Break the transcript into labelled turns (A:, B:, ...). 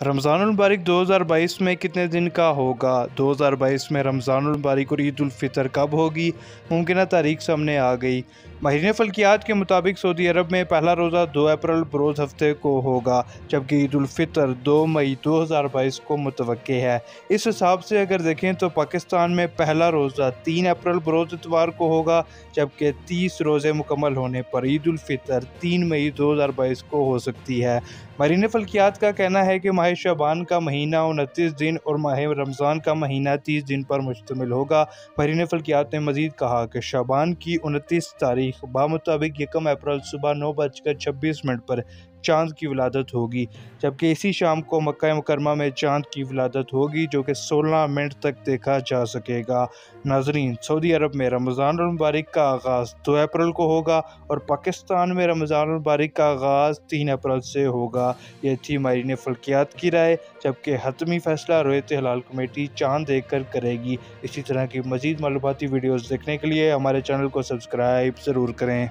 A: रमज़ानुल मुबारक 2022 में कितने दिन का होगा? 2022 में रमज़ानुल मुबारक और ईद उल फ़ितर कब होगी? मुमकिन तारीख सामने आ गई। माहिरीन फ़ल्कियात के मुताबिक सऊदी अरब में पहला रोज़ा 2 अप्रैल बरोज़ हफ्ते को होगा, जबकि ईद उल फ़ितर 2 मई 2022 को मुतवक्के है। इस हिसाब से अगर देखें तो पाकिस्तान में पहला रोज़ा 3 अप्रैल बरोज़ इतवार को होगा, जबकि 30 रोज़े मुकम्मल होने पर ईद उल फ़ितर 3 मई 2022 को हो सकती है। माहिरीन फ़ल्कियात का कहना है कि माह शअबान का महीना 29 दिन और माह रमज़ान का महीना 30 दिन पर मुश्तमिल होगा। माहिरीन फ़ल्कियात ने मज़ीद कहा कि शअबान की 29 तारीख बामुताबिक 1 अप्रैल सुबह 9:26 पर चाँद की विलादत होगी, जबकि इसी शाम को मक्का मुकरमा में चाँद की विलादत होगी, जो कि 16 मिनट तक देखा जा सकेगा। नाज़रीन, सऊदी अरब में रमज़ानुल मुबारक का आगाज़ 2 अप्रैल को होगा और पाकिस्तान में रमज़ानुल मुबारक का आगाज़ 3 अप्रैल से होगा। ये थी माहिरीन फ़ल्कियात की राय, जबकि हतमी फ़ैसला रोयत हिलाल कमेटी चाँद देखकर करेगी। इसी तरह की मज़ीद मालूमाती वीडियोज़ देखने के लिए हमारे चैनल को सब्सक्राइब ज़रूर करें।